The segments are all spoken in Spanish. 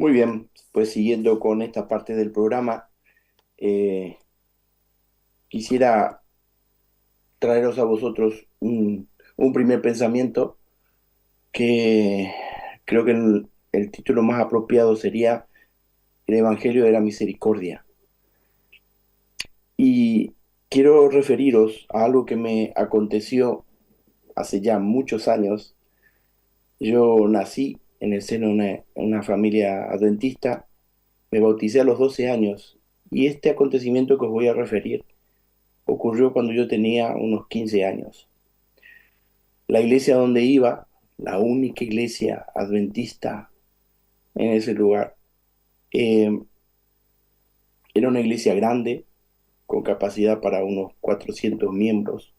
Muy bien, pues siguiendo con esta parte del programa, eh, quisiera traeros a vosotros un primer pensamiento que creo que el título más apropiado sería El Evangelio de la Misericordia. Y quiero referiros a algo que me aconteció hace ya muchos años. Yo nací en el seno de una familia adventista, me bauticé a los 12 años y este acontecimiento que os voy a referir ocurrió cuando yo tenía unos 15 años. La iglesia donde iba, la única iglesia adventista en ese lugar, eh, era una iglesia grande, con capacidad para unos 400 miembros.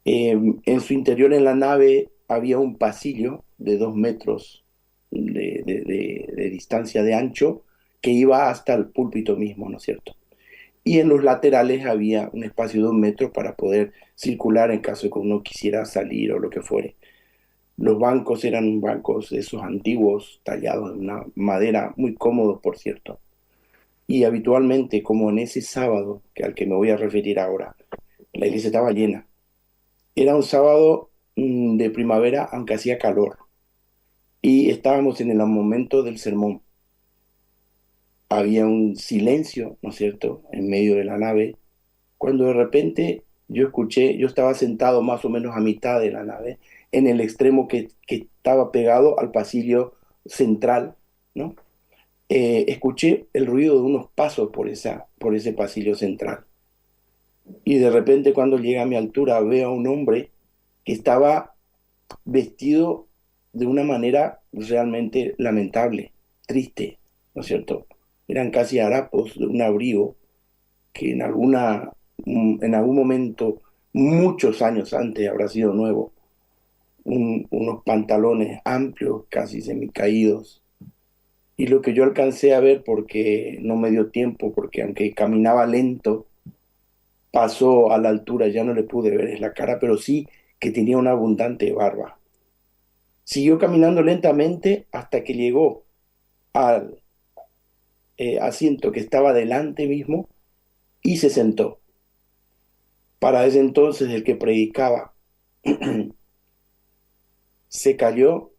En su interior, en la nave, había un pasillo de 2 metros de distancia de ancho que iba hasta el púlpito mismo, ¿no es cierto? Y en los laterales había un espacio de 1 metro para poder circular en caso de que uno quisiera salir o lo que fuere. Los bancos eran bancos esos antiguos, tallados en una madera, muy cómodos, por cierto. Y habitualmente, como en ese sábado, al que me voy a referir ahora, la iglesia estaba llena. Era un sábado de primavera, aunque hacía calor. Y estábamos en el momento del sermón. Había un silencio, ¿no es cierto?, en medio de la nave, cuando de repente yo escuché, yo estaba sentado más o menos a mitad de la nave, en el extremo que estaba pegado al pasillo central, ¿no? Escuché el ruido de unos pasos por ese pasillo central. Y de repente cuando llega a mi altura veo a un hombre que estaba vestido de una manera realmente lamentable, triste, ¿no es cierto? Eran casi harapos de un abrigo que en algún momento, muchos años antes, habrá sido nuevo. Unos pantalones amplios, casi semicaídos. Y lo que yo alcancé a ver, porque no me dio tiempo, porque aunque caminaba lento, pasó a la altura, ya no le pude ver es la cara, pero sí que tenía una abundante barba. Siguió caminando lentamente hasta que llegó al asiento que estaba delante mismo y se sentó. Para ese entonces el que predicaba se calló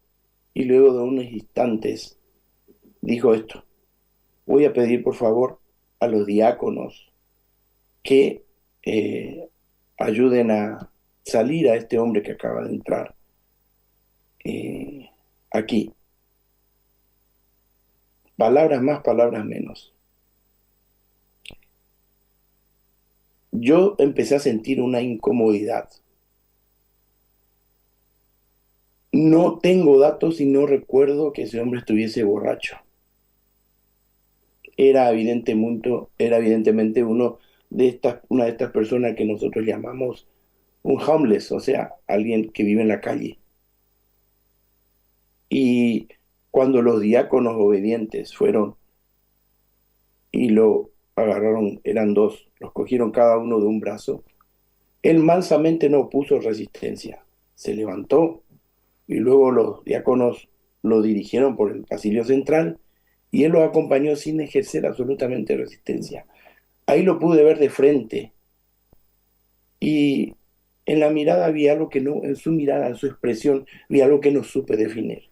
y luego de unos instantes dijo esto: voy a pedir por favor a los diáconos que eh, ayuden a salir a este hombre que acaba de entrar aquí. Palabras más, palabras menos. Yo empecé a sentir una incomodidad. No tengo datos y no recuerdo que ese hombre estuviese borracho. Era evidentemente una de estas personas que nosotros llamamos un homeless, o sea, alguien que vive en la calle. Y cuando los diáconos obedientes fueron y lo agarraron, eran dos, los cogieron cada uno de un brazo, él mansamente no puso resistencia, se levantó y luego los diáconos lo dirigieron por el pasillo central y él los acompañó sin ejercer absolutamente resistencia. Ahí lo pude ver de frente y en la mirada había algo que no, en su mirada, en su expresión, había algo que no supe definir.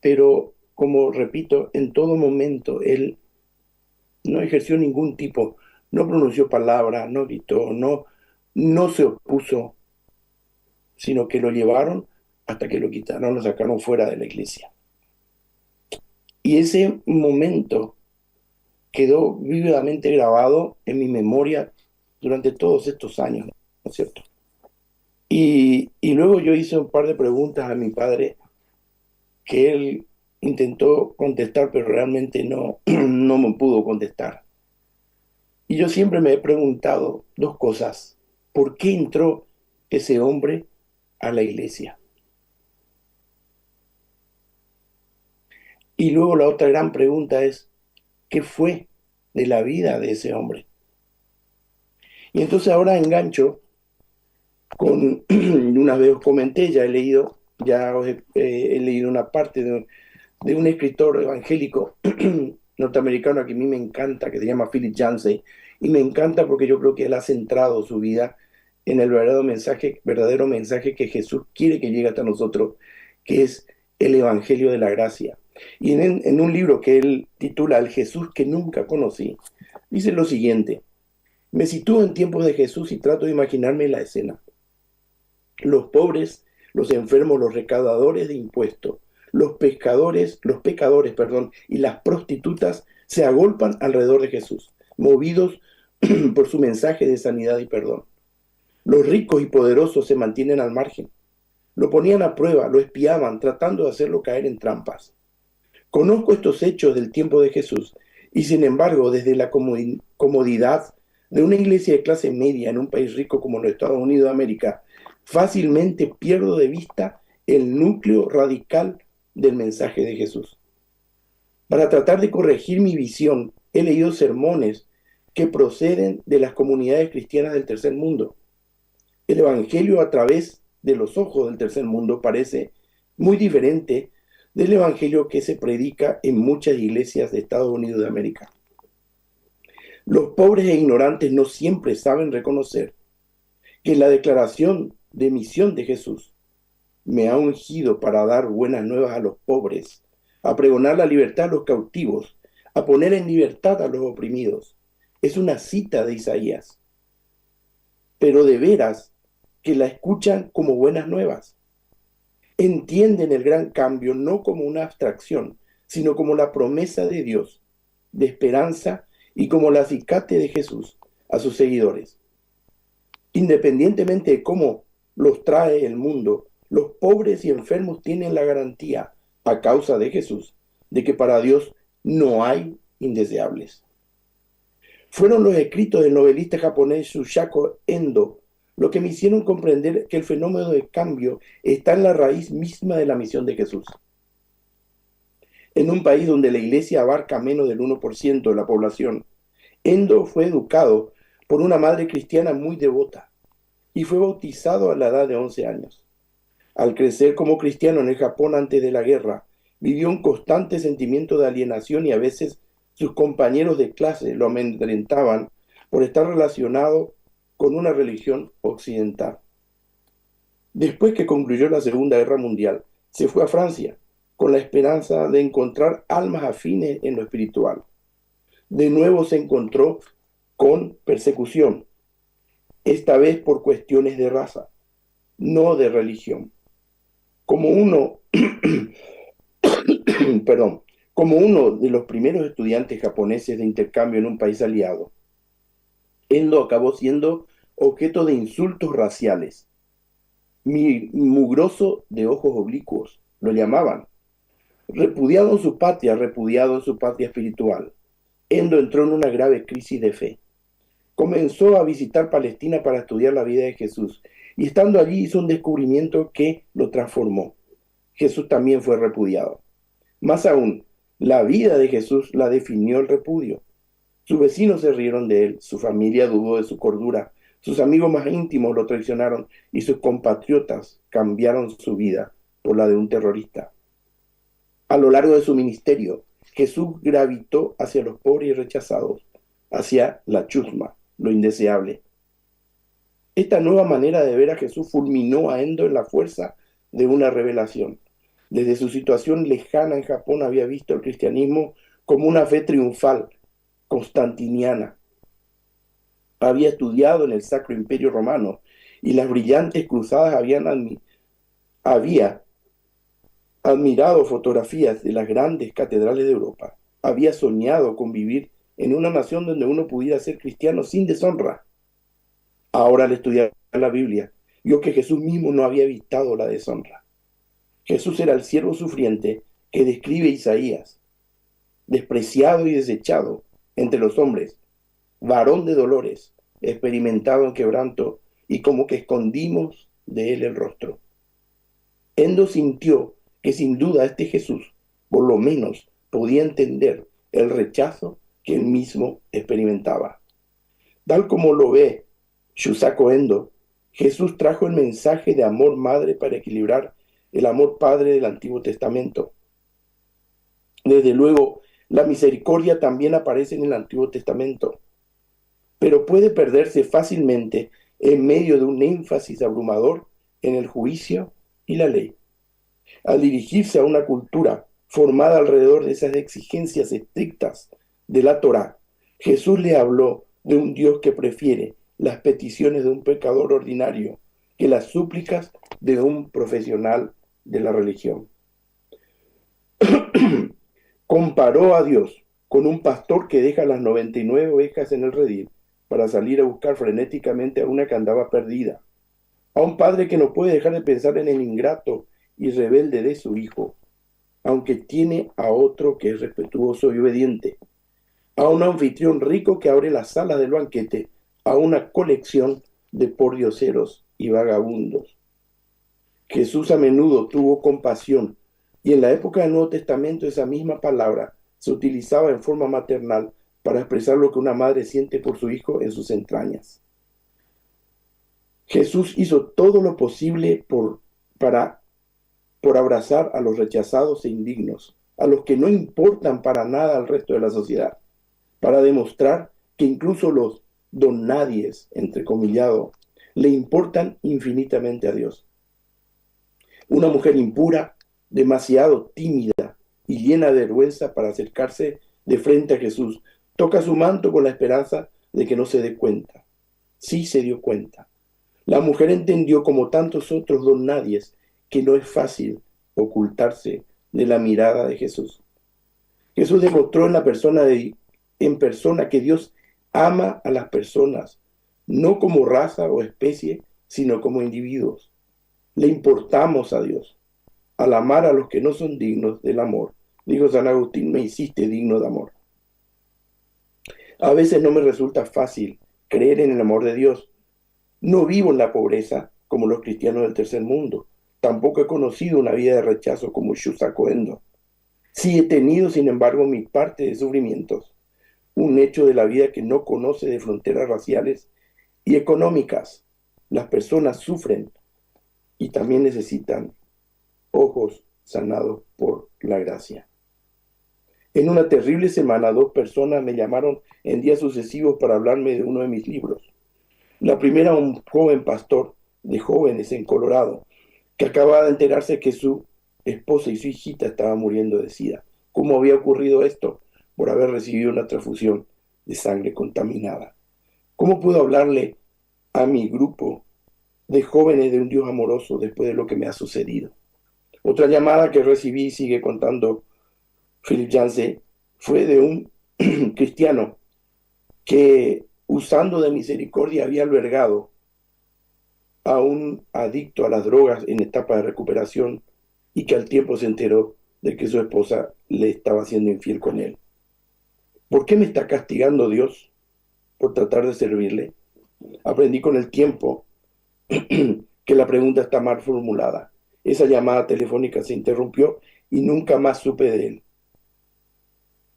Pero, como repito, en todo momento él no ejerció ningún tipo, no pronunció palabra, no gritó, no se opuso, sino que lo llevaron hasta que lo quitaron, lo sacaron fuera de la iglesia. Y ese momento quedó vívidamente grabado en mi memoria durante todos estos años, ¿no es cierto? Y luego yo hice un par de preguntas a mi padre que él intentó contestar, pero realmente no, no me pudo contestar. Y yo siempre me he preguntado dos cosas. ¿Por qué entró ese hombre a la iglesia? Y luego la otra gran pregunta es, ¿qué fue de la vida de ese hombre? Y entonces ahora engancho con, una vez os comenté, ya he leído una parte de un escritor evangélico norteamericano que a mí me encanta, que se llama Philip Yancey, y me encanta porque yo creo que él ha centrado su vida en el verdadero mensaje que Jesús quiere que llegue hasta nosotros, que es el Evangelio de la Gracia. Y en un libro que él titula El Jesús que nunca conocí, dice lo siguiente: me sitúo en tiempos de Jesús y trato de imaginarme la escena. Los pobres, los enfermos, los recaudadores de impuestos, los pecadores, perdón, y las prostitutas se agolpan alrededor de Jesús, movidos por su mensaje de sanidad y perdón. Los ricos y poderosos se mantienen al margen. Lo ponían a prueba, lo espiaban, tratando de hacerlo caer en trampas. Conozco estos hechos del tiempo de Jesús y sin embargo, desde la comodidad de una iglesia de clase media en un país rico como los Estados Unidos de América, fácilmente pierdo de vista el núcleo radical del mensaje de Jesús. Para tratar de corregir mi visión, he leído sermones que proceden de las comunidades cristianas del tercer mundo. El Evangelio a través de los ojos del tercer mundo parece muy diferente del Evangelio que se predica en muchas iglesias de Estados Unidos de América. Los pobres e ignorantes no siempre saben reconocer que la declaración de misión de Jesús me ha ungido para dar buenas nuevas a los pobres, a pregonar la libertad a los cautivos, a poner en libertad a los oprimidos. Es una cita de Isaías, pero de veras que la escuchan como buenas nuevas. Entienden el gran cambio no como una abstracción, sino como la promesa de Dios, de esperanza y como el acicate de Jesús a sus seguidores. Independientemente de cómo los trae el mundo, los pobres y enfermos tienen la garantía, a causa de Jesús, de que para Dios no hay indeseables. Fueron los escritos del novelista japonés Shusaku Endo lo que me hicieron comprender que el fenómeno de cambio está en la raíz misma de la misión de Jesús. En un país donde la iglesia abarca menos del 1% de la población, Endo fue educado por una madre cristiana muy devota y fue bautizado a la edad de 11 años. Al crecer como cristiano en el Japón antes de la guerra, vivió un constante sentimiento de alienación y a veces sus compañeros de clase lo amedrentaban por estar relacionado con una religión occidental. Después que concluyó la Segunda Guerra Mundial, se fue a Francia con la esperanza de encontrar almas afines en lo espiritual. De nuevo se encontró con persecución, esta vez por cuestiones de raza, no de religión. Como uno, perdón, como uno de los primeros estudiantes japoneses de intercambio en un país aliado, Endo acabó siendo objeto de insultos raciales. Mugroso de ojos oblicuos, lo llamaban. Repudiado en su patria espiritual, Endo entró en una grave crisis de fe. Comenzó a visitar Palestina para estudiar la vida de Jesús y estando allí hizo un descubrimiento que lo transformó. Jesús también fue repudiado. Más aún, la vida de Jesús la definió el repudio. Sus vecinos se rieron de él, su familia dudó de su cordura, sus amigos más íntimos lo traicionaron y sus compatriotas cambiaron su vida por la de un terrorista. A lo largo de su ministerio, Jesús gravitó hacia los pobres y rechazados, hacia la chusma, lo indeseable. Esta nueva manera de ver a Jesús fulminó a Endo en la fuerza de una revelación. Desde su situación lejana en Japón había visto el cristianismo como una fe triunfal, constantiniana. Había estudiado en el Sacro Imperio Romano y las brillantes cruzadas había admirado fotografías de las grandes catedrales de Europa. Había soñado con vivir en una nación donde uno pudiera ser cristiano sin deshonra. Ahora, al estudiar la Biblia, vio que Jesús mismo no había evitado la deshonra. Jesús era el siervo sufriente que describe Isaías, despreciado y desechado entre los hombres, varón de dolores, experimentado en quebranto y como que escondimos de él el rostro. Endo sintió que sin duda este Jesús, por lo menos, podía entender el rechazo que él mismo experimentaba. Tal como lo ve Shusaku Endo, Jesús trajo el mensaje de amor madre para equilibrar el amor padre del Antiguo Testamento. Desde luego, la misericordia también aparece en el Antiguo Testamento, pero puede perderse fácilmente en medio de un énfasis abrumador en el juicio y la ley. Al dirigirse a una cultura formada alrededor de esas exigencias estrictas de la Torá, Jesús le habló de un Dios que prefiere las peticiones de un pecador ordinario que las súplicas de un profesional de la religión. Comparó a Dios con un pastor que deja las 99 ovejas en el redil para salir a buscar frenéticamente a una que andaba perdida, a un padre que no puede dejar de pensar en el ingrato y rebelde de su hijo, aunque tiene a otro que es respetuoso y obediente, a un anfitrión rico que abre las salas del banquete a una colección de pordioseros y vagabundos. Jesús a menudo tuvo compasión y en la época del Nuevo Testamento esa misma palabra se utilizaba en forma maternal para expresar lo que una madre siente por su hijo en sus entrañas. Jesús hizo todo lo posible por abrazar a los rechazados e indignos, a los que no importan para nada al resto de la sociedad, para demostrar que incluso los don nadies, entrecomillado, le importan infinitamente a Dios. Una mujer impura, demasiado tímida y llena de vergüenza para acercarse de frente a Jesús, toca su manto con la esperanza de que no se dé cuenta. Sí se dio cuenta. La mujer entendió, como tantos otros don nadies, que no es fácil ocultarse de la mirada de Jesús. Jesús demostró en persona que Dios ama a las personas, no como raza o especie, sino como individuos. Le importamos a Dios. Al amar a los que no son dignos del amor, dijo San Agustín, me hiciste digno de amor. A veces no me resulta fácil creer en el amor de Dios. No vivo en la pobreza como los cristianos del tercer mundo. Tampoco he conocido una vida de rechazo como Shusaku Endo. Sí he tenido, sin embargo, mi parte de sufrimientos, un hecho de la vida que no conoce de fronteras raciales y económicas. Las personas sufren y también necesitan ojos sanados por la gracia. En una terrible semana, 2 personas me llamaron en días sucesivos para hablarme de uno de mis libros. La primera, un joven pastor de jóvenes en Colorado, que acababa de enterarse que su esposa y su hijita estaban muriendo de SIDA. ¿Cómo había ocurrido esto? Por haber recibido una transfusión de sangre contaminada. ¿Cómo puedo hablarle a mi grupo de jóvenes de un Dios amoroso después de lo que me ha sucedido? Otra llamada que recibí, sigue contando Philip Yancey, fue de un cristiano que, usando de misericordia, había albergado a un adicto a las drogas en etapa de recuperación y que al tiempo se enteró de que su esposa le estaba siendo infiel con él. ¿Por qué me está castigando Dios por tratar de servirle? Aprendí con el tiempo que la pregunta está mal formulada. Esa llamada telefónica se interrumpió y nunca más supe de él.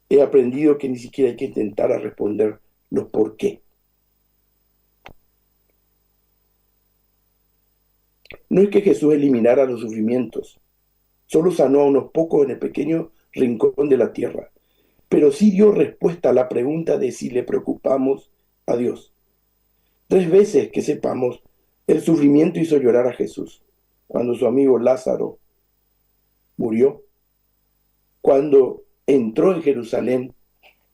He aprendido que ni siquiera hay que intentar a responder los por qué. No es que Jesús eliminara los sufrimientos, solo sanó a unos pocos en el pequeño rincón de la tierra, pero sí dio respuesta a la pregunta de si le preocupamos a Dios. 3 veces que sepamos, el sufrimiento hizo llorar a Jesús. Cuando su amigo Lázaro murió, cuando entró en Jerusalén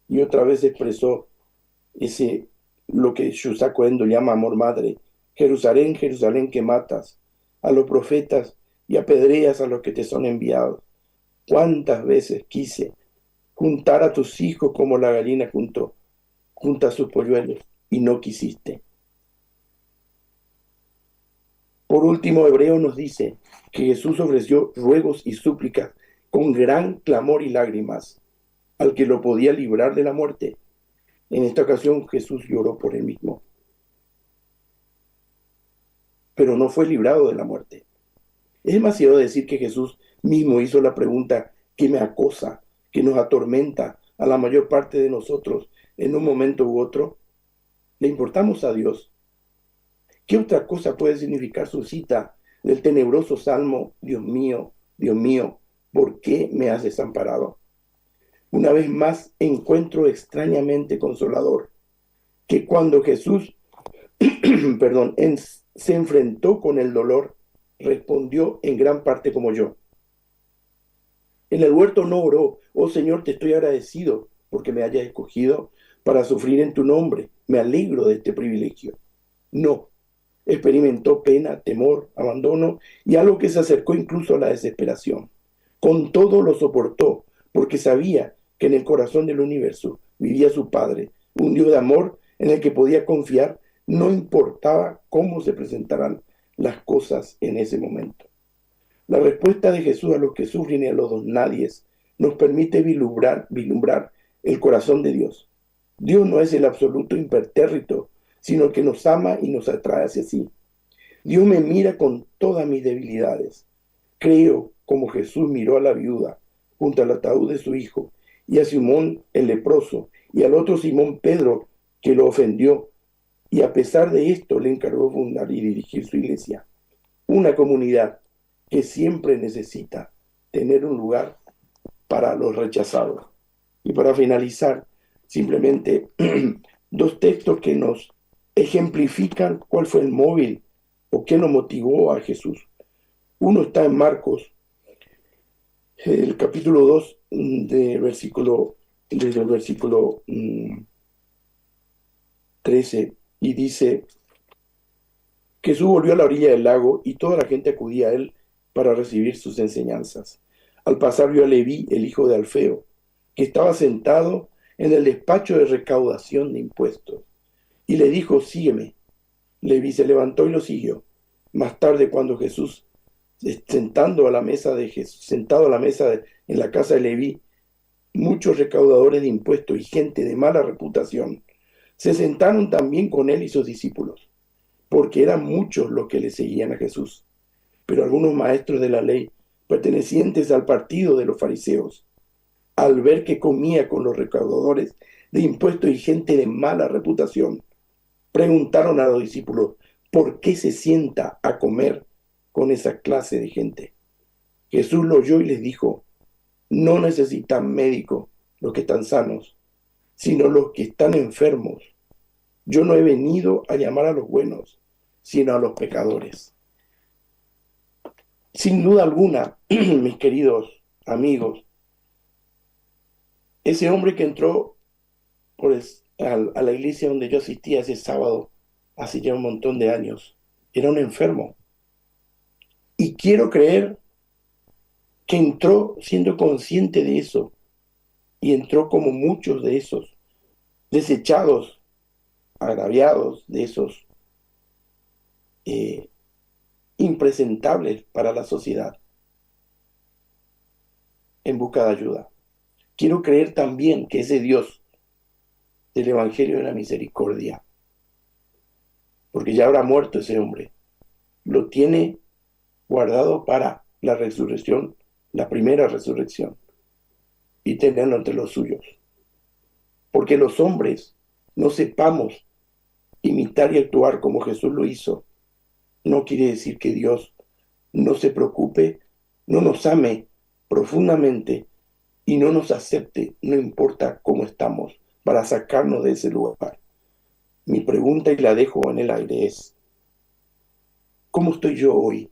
y otra vez expresó lo que Shusaku Endo llama amor madre. Jerusalén, Jerusalén, que matas a los profetas y apedreas a los que te son enviados. ¿Cuántas veces quise juntar a tus hijos como la gallina junta sus polluelos y no quisiste? Por último, Hebreo nos dice que Jesús ofreció ruegos y súplicas con gran clamor y lágrimas al que lo podía librar de la muerte. En esta ocasión Jesús lloró por él mismo, pero no fue librado de la muerte. Es demasiado decir que Jesús mismo hizo la pregunta que me acosa, que nos atormenta a la mayor parte de nosotros en un momento u otro. ¿Le importamos a Dios? ¿Qué otra cosa puede significar su cita del tenebroso salmo, Dios mío, ¿por qué me has desamparado? Una vez más encuentro extrañamente consolador que cuando Jesús, perdón, se enfrentó con el dolor, respondió en gran parte como yo. En el huerto no oró: oh Señor, te estoy agradecido porque me hayas escogido para sufrir en tu nombre. Me alegro de este privilegio. No, experimentó pena, temor, abandono y algo que se acercó incluso a la desesperación. Con todo lo soportó porque sabía que en el corazón del universo vivía su Padre, un Dios de amor en el que podía confiar, no importaba cómo se presentaran las cosas en ese momento. La respuesta de Jesús a los que sufren y a los don nadies nos permite vislumbrar el corazón de Dios. Dios no es el absoluto impertérrito, sino el que nos ama y nos atrae hacia sí. Dios me mira con todas mis debilidades. Creo como Jesús miró a la viuda junto al ataúd de su hijo, y a Simón el leproso, y al otro Simón Pedro que lo ofendió, y a pesar de esto le encargó fundar y dirigir su iglesia. Una comunidad que siempre necesita tener un lugar para los rechazados. Y para finalizar, simplemente dos textos que nos ejemplifican cuál fue el móvil o qué nos motivó a Jesús. Uno está en Marcos, el capítulo 2, desde el versículo 13, y dice: Jesús volvió a la orilla del lago y toda la gente acudía a él para recibir sus enseñanzas. Al pasar vio a Leví, el hijo de Alfeo, que estaba sentado en el despacho de recaudación de impuestos, y le dijo: sígueme. Leví se levantó y lo siguió. Más tarde, cuando Jesús, sentado a la mesa en la casa de Leví, muchos recaudadores de impuestos y gente de mala reputación se sentaron también con él y sus discípulos, porque eran muchos los que le seguían a Jesús. Pero algunos maestros de la ley, pertenecientes al partido de los fariseos, al ver que comía con los recaudadores de impuestos y gente de mala reputación, preguntaron a los discípulos: ¿por qué se sienta a comer con esa clase de gente? Jesús lo oyó y les dijo: no necesitan médico los que están sanos, sino los que están enfermos. Yo no he venido a llamar a los buenos, sino a los pecadores. Sin duda alguna, mis queridos amigos, ese hombre que entró a la iglesia donde yo asistía ese sábado, hace ya un montón de años, era un enfermo. Y quiero creer que entró siendo consciente de eso, y entró como muchos de esos, desechados, agraviados, de esos impresentables para la sociedad, en busca de ayuda. Quiero creer también que ese Dios del Evangelio de la Misericordia, porque ya habrá muerto ese hombre, lo tiene guardado para la resurrección, la primera resurrección, y tenerlo entre los suyos. Porque los hombres no sepamos imitar y actuar como Jesús lo hizo, no quiere decir que Dios no se preocupe, no nos ame profundamente y no nos acepte, no importa cómo estamos, para sacarnos de ese lugar. Mi pregunta, y la dejo en el aire, es: ¿cómo estoy yo hoy?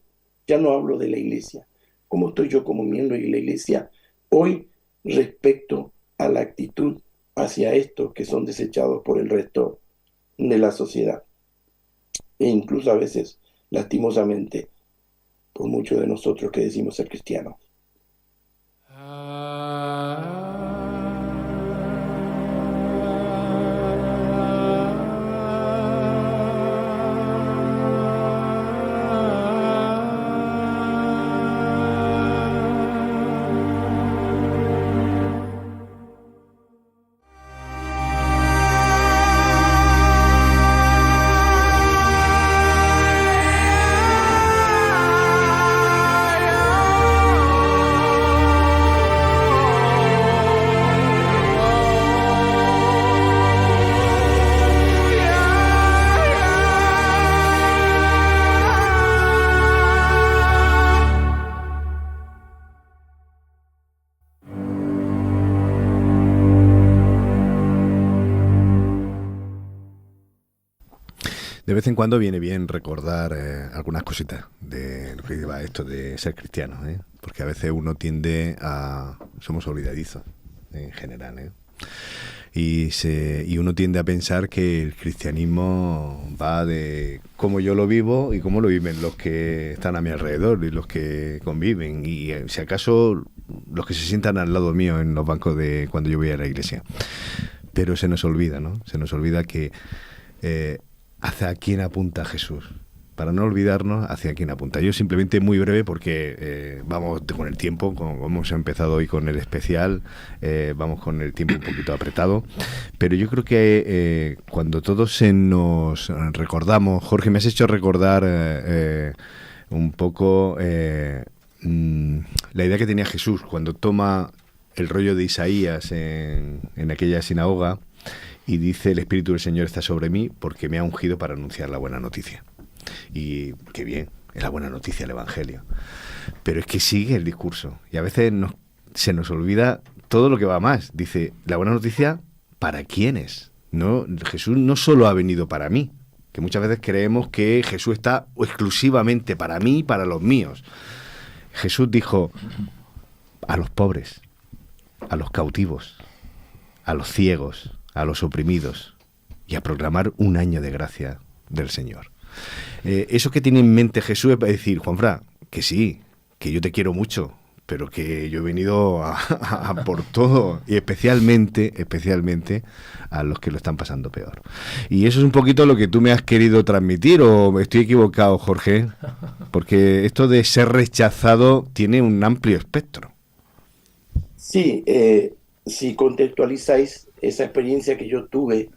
Ya no hablo de la iglesia. ¿Cómo estoy yo como miembro de la iglesia hoy respecto a la actitud hacia estos que son desechados por el resto de la sociedad? E incluso a veces, lastimosamente, por muchos de nosotros que decimos ser cristianos. De vez en cuando viene bien recordar algunas cositas de lo que lleva esto de ser cristiano, ¿eh? Porque a veces uno tiende a... Somos olvidadizos, en general, ¿eh? Y uno tiende a pensar que el cristianismo va de cómo yo lo vivo y cómo lo viven los que están a mi alrededor y los que conviven. Y si acaso los que se sientan al lado mío en los bancos de cuando yo voy a la iglesia. Pero se nos olvida, ¿no? Se nos olvida que... ¿hacia quién apunta Jesús? Para no olvidarnos hacia quién apunta. Yo simplemente muy breve porque vamos con el tiempo, como hemos empezado hoy con el especial, vamos con el tiempo un poquito apretado, pero yo creo que cuando todos nos recordamos, Jorge, me has hecho recordar un poco la idea que tenía Jesús cuando toma el rollo de Isaías en aquella sinagoga y dice: el Espíritu del Señor está sobre mí porque me ha ungido para anunciar la buena noticia. Y qué bien, es la buena noticia el Evangelio. Pero es que sigue el discurso y a veces se nos olvida todo lo que va más. Dice, la buena noticia, ¿para quiénes? No, Jesús no solo ha venido para mí, que muchas veces creemos que Jesús está exclusivamente para mí y para los míos. Jesús dijo a los pobres, a los cautivos, a los ciegos, a los oprimidos y a proclamar un año de gracia del Señor. Eso que tiene en mente Jesús es para decir, Juanfran, que sí, que yo te quiero mucho, pero que yo he venido a por todo, y especialmente a los que lo están pasando peor. Y eso es un poquito lo que tú me has querido transmitir, ¿o estoy equivocado, Jorge? Porque esto de ser rechazado tiene un amplio espectro. Sí, si contextualizáis esa experiencia que yo tuve,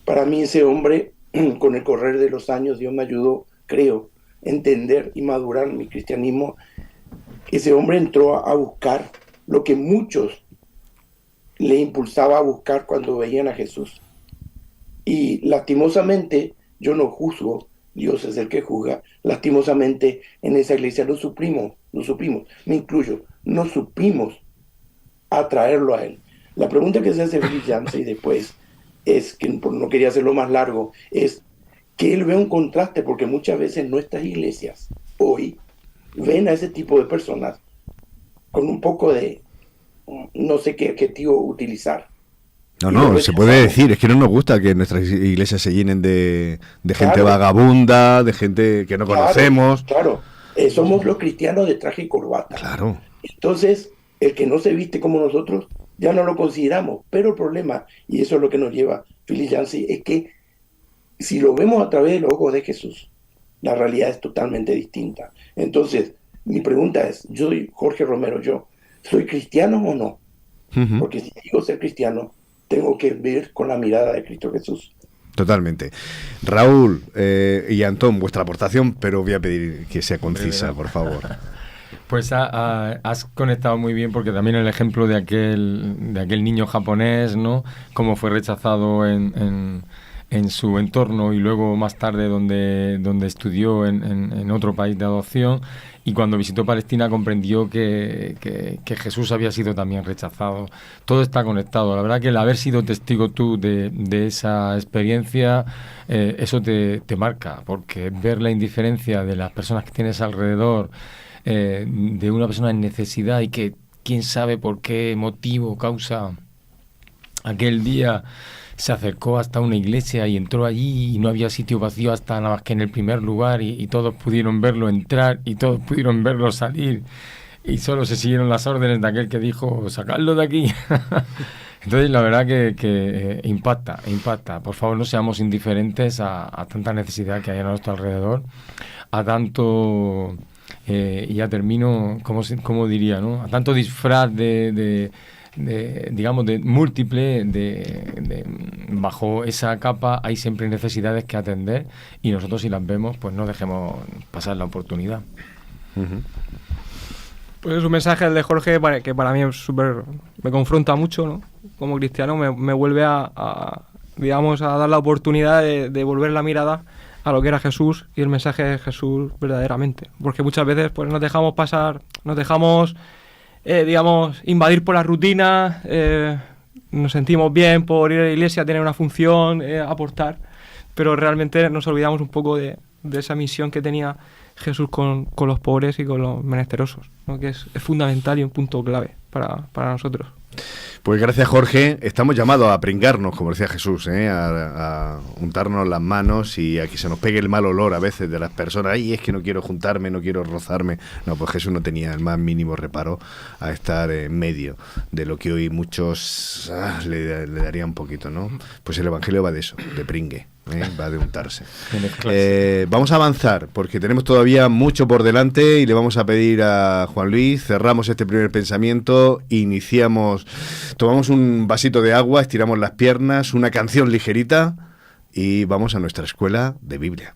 para mí ese hombre, con el correr de los años, Dios me ayudó, creo, a entender y madurar mi cristianismo. Ese hombre entró a buscar lo que muchos le impulsaba a buscar cuando veían a Jesús. Y lastimosamente, yo no juzgo, Dios es el que juzga, lastimosamente en esa iglesia lo supimos, me incluyo, no supimos atraerlo a él. La pregunta que se hace Philip Yancey después es, que no quería hacerlo más largo, es que él ve un contraste, porque muchas veces nuestras iglesias hoy ven a ese tipo de personas con un poco de, no sé qué adjetivo utilizar. No, se puede decir, es que no nos gusta que nuestras iglesias se llenen de gente claro, vagabunda, de gente que no conocemos. Claro, somos los cristianos de traje y corbata. Claro. Entonces, el que no se viste como nosotros, ya no lo consideramos. Pero el problema, y eso es lo que nos lleva Philip Yancey, es que si lo vemos a través de los ojos de Jesús, la realidad es totalmente distinta. Entonces, mi pregunta es, yo soy Jorge Romero, ¿soy cristiano o no? Uh-huh. Porque si digo ser cristiano, tengo que ver con la mirada de Cristo Jesús. Totalmente. Raúl y Antón, vuestra aportación, pero voy a pedir que sea concisa, por favor. Pues has conectado muy bien, porque también el ejemplo de aquel niño japonés, ¿no? Cómo fue rechazado en su entorno y luego más tarde donde estudió en otro país de adopción, y cuando visitó Palestina comprendió que Jesús había sido también rechazado. Todo está conectado. La verdad que el haber sido testigo tú de esa experiencia, eso te marca, porque ver la indiferencia de las personas que tienes alrededor, de una persona en necesidad, y que quién sabe por qué motivo, causa, aquel día se acercó hasta una iglesia y entró allí y no había sitio vacío hasta nada más que en el primer lugar, y todos pudieron verlo entrar y todos pudieron verlo salir, y solo se siguieron las órdenes de aquel que dijo sacadlo de aquí. Entonces la verdad que impacta. Por favor, no seamos indiferentes a tanta necesidad que hay a nuestro alrededor, a tanto y ya termino, como diría, ¿no? A tanto disfraz de digamos, de múltiple, bajo esa capa hay siempre necesidades que atender, y nosotros, si las vemos, pues no dejemos pasar la oportunidad. Uh-huh. Pues es un mensaje el de Jorge que para mí es me confronta mucho, ¿no? Como cristiano me vuelve digamos, a dar la oportunidad de volver la mirada a lo que era Jesús y el mensaje de Jesús verdaderamente, porque muchas veces pues nos dejamos digamos, invadir por la rutina, nos sentimos bien por ir a la iglesia, tener una función, aportar, pero realmente nos olvidamos un poco de esa misión que tenía Jesús con los pobres y con los menesterosos, ¿no? Que es fundamental y un punto clave para nosotros. Pues gracias, Jorge. Estamos llamados a pringarnos, como decía Jesús, a untarnos las manos y a que se nos pegue el mal olor a veces de las personas. Ay, es que no quiero juntarme, no quiero rozarme. No, pues Jesús no tenía el más mínimo reparo a estar en medio de lo que hoy muchos le darían un poquito, ¿no? Pues el Evangelio va de eso, de pringue. Va de untarse. Vamos a avanzar porque tenemos todavía mucho por delante y le vamos a pedir a Juan Luis, cerramos este primer pensamiento, tomamos un vasito de agua, estiramos las piernas, una canción ligerita y vamos a nuestra escuela de Biblia.